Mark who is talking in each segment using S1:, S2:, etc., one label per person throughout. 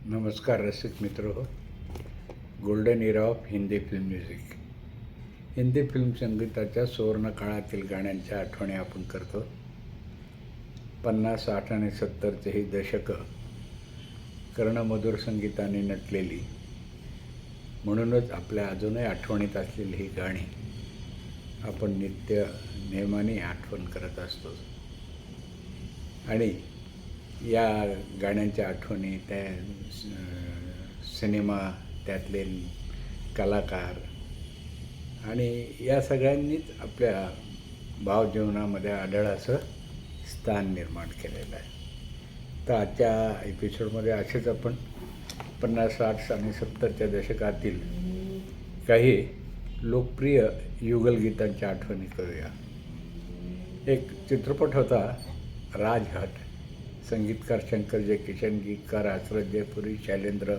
S1: नमस्कार रसिक मित्र हो. Golden era of Hindi film music. Hindi film संगीताच्या सुवर्ण काळातील गाण्यांच्या आठवणी आपण करतो. 50, 60 आणि 70चे ही दशकं कर्णमधुर संगीताने नटलेली, म्हणूनच आपल्या अजूनही आठवणीत असलेली ही गाणी आपण नित्य नेमाने आठवण करत असतो. आणि या गाण्यांच्या आठवणी, त्या सिनेमा, त्यातले कलाकार आणि या सगळ्यांनीच आपल्या भावजीवनामध्ये आढळाचं स्थान निर्माण केलेलं आहे. तर आजच्या एपिसोडमध्ये असेच आपण 50, 60 आणि 70च्या दशकातील काही लोकप्रिय युगलगीतांच्या आठवणी करूया. एक चित्रपट होता राजहट. संगीतकार शंकर जयकिशन, गीतकार हसरत जयपुरी, शैलेंद्र.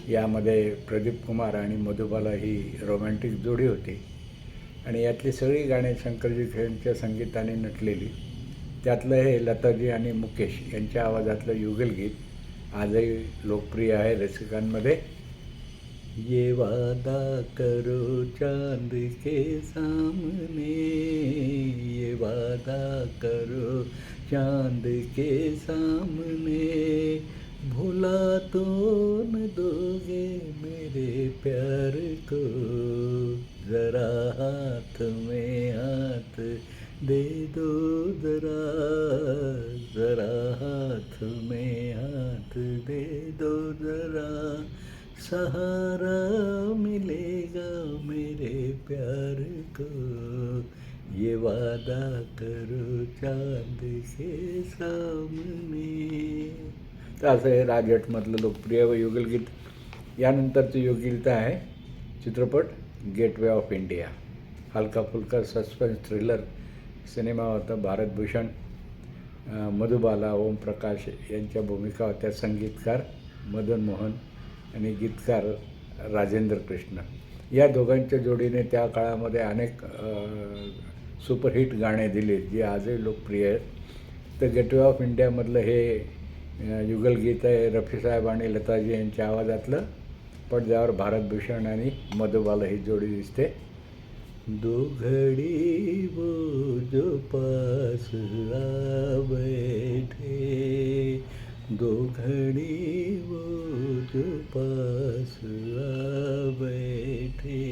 S1: यामध्ये प्रदीप कुमार आणि मधुबाला ही रोमॅन्टिक जोडी होती आणि यातली सगळी गाणी शंकर जयकिशनच्या संगीताने नटलेली. त्यातलं हे लताजी आणि मुकेश यांच्या आवाजातलं युगलगीत आजही लोकप्रिय आहे रसिकांमध्ये. ये वादा करो चांद के सामने, ये वादा करो चांद के सामने, भुला तो न दोगे मेरे प्यार को, जरा हाथ में हाथ दे दो, जरा जरा हाथ में हाथ दे दो, जरा सहारा मिलेगा मेरे प्यार को, ये वादा करो चांद के सामने. तर असं हे राजहटमधलं लोकप्रिय व युगलगीत. यानंतरचं युगलगीत आहे चित्रपट गेटवे ऑफ इंडिया. हलका फुलका सस्पेन्स थ्रिलर सिनेमा होता. भारतभूषण, मधुबाला, ओमप्रकाश यांच्या भूमिका होत्या. संगीतकार मदन मोहन आणि गीतकार राजेंद्र कृष्ण. या दोघांच्या जोडीने त्या काळामध्ये अनेक सुपरहिट गाणे दिले जी आजही लोकप्रिय आहेत. तर गेटवे ऑफ इंडियामधलं हे युगलगीत आहे रफीसाहेब आणि लताजी यांच्या आवाजातलं. पडद्यावर भारतभूषण आणि मधुबाला ही जोडी दिसते. दो घड़ी वो जो पास आ बैठे, दो घड़ी वो जो पास आ बैठे,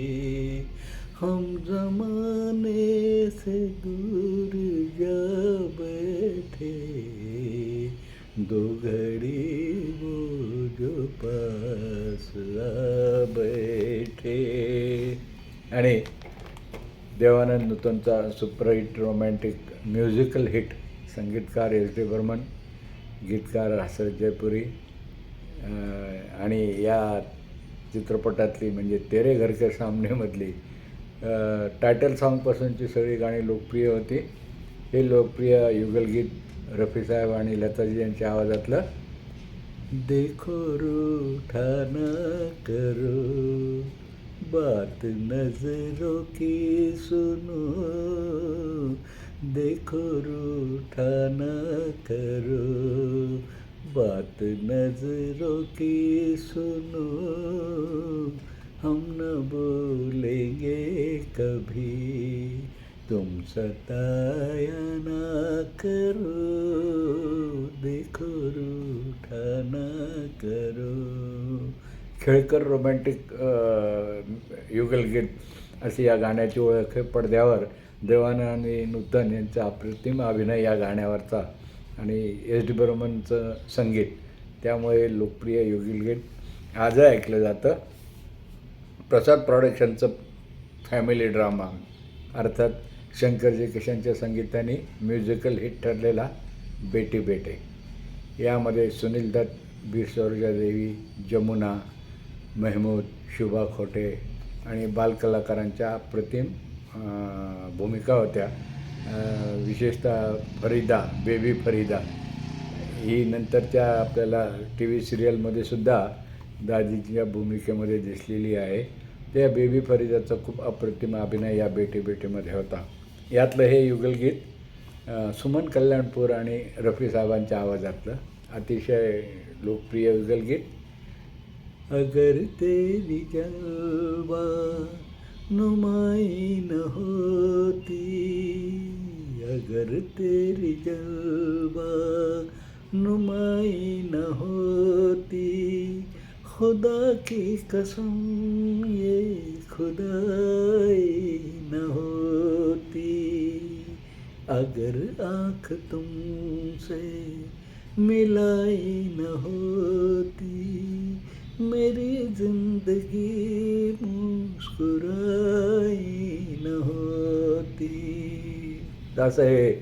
S1: हम ज़माने से दूर जा बैठे, दो घड़ी वो जो पास आ बैठे. आणि देवानंद नूतनचा सुपरहिट रोमॅन्टिक म्युझिकल हिट. संगीतकार एस.डी. बर्मन, गीतकार हसरत जयपुरी. आणि या चित्रपटातली म्हणजे तेरे घर के सामनेमधली टायटल सॉन्गपासूनची सगळी गाणी लोकप्रिय होती. हे लोकप्रिय युगलगीत रफीसाहेब आणि लताजी यांच्या आवाजातलं. देखो रूठा ना करो, बात नजरों की सुनो, देखो रूठा ना करो, बात नजरों की सुनो, हम न बोलेंगे कभी, तुम सताया ना करो, देखो रूठा ना करो. खेळकर रोमॅन्टिक युगलगीत अशी या गाण्याची ओळख आहे. पडद्यावर देवानंद आणि नूतन यांचा अप्रतिम अभिनय या गाण्यावरचा आणि एस.डी. बर्मनचं संगीत, त्यामुळे लोकप्रिय युगलगीत आजही ऐकलं जातं. प्रसाद प्रोडक्शनचं फॅमिली ड्रामा, अर्थात शंकर जयकिशनच्या संगीताने म्युझिकल हिट ठरलेला बेटी बेटे. यामध्ये सुनील दत्त, बी सरोजा देवी, जमुना, महमूद, शुभा खोटे आणि बालकलाकारांच्या अप्रतिम भूमिका होत्या. विशेषतः फरीदा, बेबी फरीदा ही नंतरच्या आपल्याला टी व्ही सिरियलमध्ये सुद्धा दादीच्या भूमिकेमध्ये दिसलेली आहे. त्या बेबी फरीदाचा खूप अप्रतिम अभिनय या बेटी बेटीमध्ये होता. यातलं हे युगलगीत सुमन कल्याणपूर आणि रफी साहेबांच्या आवाजातलं अतिशय लोकप्रिय युगलगीत. अगर तेरी जलवा नुमाई न होती, अगर तेरी जलवा नुमाई न होती, खुदा की कसम ये खुदाई न होती, अगर आँख तुमसे मिलाई न होती, मेरी जिंदगी मुस्कुराई न होती. असं हे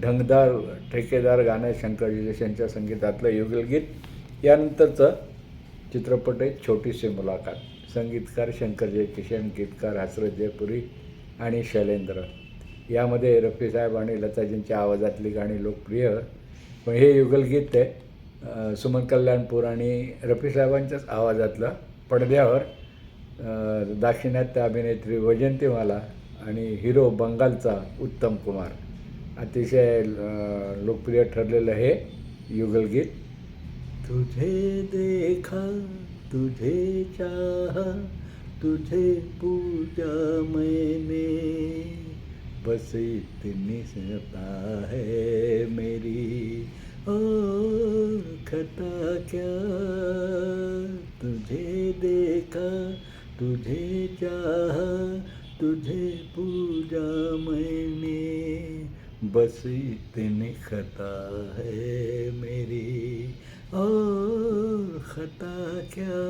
S1: ढंगदार ठेकेदार गाणं शंकर जयकिशनच्या संगीतातलं युगलगीत. यानंतरचं चित्रपट आहे छोटीशी मुलाखत. संगीतकार शंकर जयकिशन, गीतकार हसरत जयपुरी आणि शैलेंद्र. यामध्ये रफीसाहेब आणि लताजींच्या आवाजातली गाणी लोकप्रिय. पण हे युगलगीत आहे सुमन कल्याणपूर आणि रफीसाहेबांच्याच आवाजातलं. पडद्यावर दाक्षिणात्य अभिनेत्री वैजयंतीमाला आणि हिरो बंगालचा उत्तम कुमार. अतिशय लोकप्रिय ठरलेलं हे युगलगीत. तुझे देखा तुझे चाहा तुझे पूजा मैंने, बस इतनी सता है मेरी और खता क्या, तुझे देखा तुझे चाहा तुझे पूजा मैंने, बस इतनी खता है मेरी और खता क्या.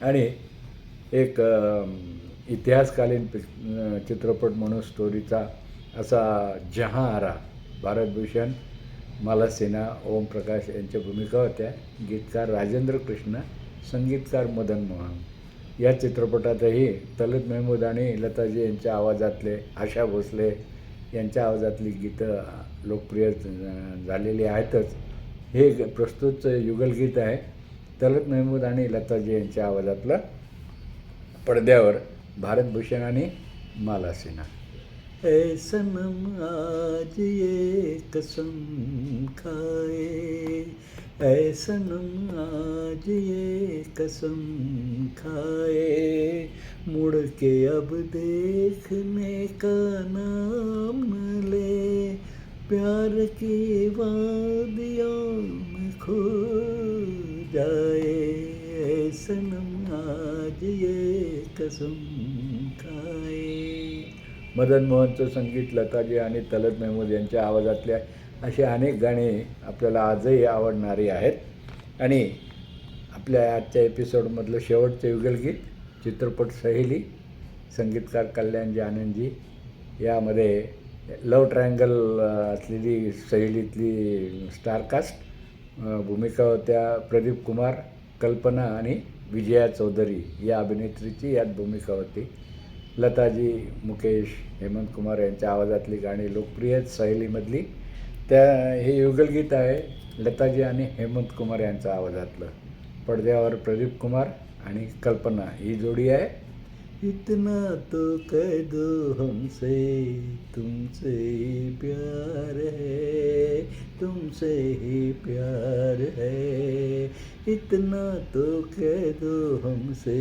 S1: आणि एक इतिहासकालीन चित्रपट म्हणून स्टोरीचा असा जहां आरा. भारतभूषण, मालसेना, ओमप्रकाश यांच्या भूमिका होत्या. गीतकार राजेंद्र कृष्ण, संगीतकार मदन मोहन. या चित्रपटातही तलत महमूद आणि लताजी यांच्या आवाजातले, आशा भोसले यांच्या आवाजातली गीतं लोकप्रिय झालेली आहेतच. हे प्रस्तुत युगलगीत आहे तलत महमूद आणि लताजी यांच्या आवाजातलं. पडद्यावर भारतभूषण आणि मालसेना. ऐ सनम आज ये कसम खाए, ऐ सनम आज ये कसम खाए, मुड़ के अब देखने का नाम न ले, प्यार की वादियों में खो जाए, ऐ सनम आज ये कसम खाए. मदन मोहनचं संगीत, लताजी आणि तलत महमूद यांच्या आवाजातल्या अशी अनेक गाणी आपल्याला आजही आवडणारी आहेत. आणि आपल्या आजच्या एपिसोडमधलं शेवटचं युगलगीत चित्रपट सहेली. संगीतकार कल्याणजी आनंदजी. यामध्ये लव ट्रायंगल असलेली सहेलीतली स्टारकास्ट. भूमिका होत्या प्रदीप कुमार, कल्पना आणि विजया चौधरी या अभिनेत्रीची यात भूमिका होती. लताजी, मुकेश, हेमंत कुमार यांच्या आवाजातली गाणी लोकप्रिय आहेत सहेलीमधली. हे युगलगीत आहे लताजी आणि हेमंत कुमार यांच्या आवाजातलं. पडद्यावर प्रदीप कुमार आणि कल्पना ही जोडी आहे. इतना तो कह दो हमसे तुमसे ही प्यार है, तुमसे ही प्यार है, इतना तो कह दो हमसे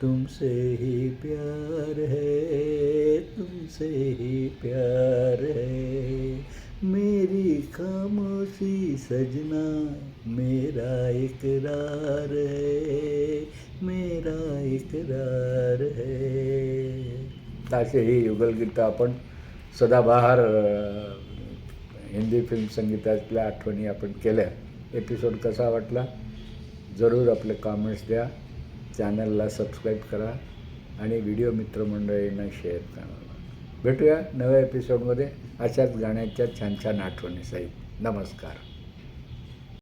S1: तुमसे ही प्यार है, तुमसे ही प्यार है, मेरी खामोशी सजना मेरा इकरार है, मेरा इकरार है. असे ही युगलगीतं आपण सदाबहार हिंदी फिल्म संगीतातल्या आठवणी आपण केल्या. एपिसोड कसा वाटला जरूर आपले कॉमेंट्स द्या. चॅनलला सबस्क्राईब करा आणि व्हिडिओ मित्रमंडळींना शेअर करा. भेटूया नव्या एपिसोडमध्ये अशाच गाण्याच्या छान छान आठवणीसहित. नमस्कार.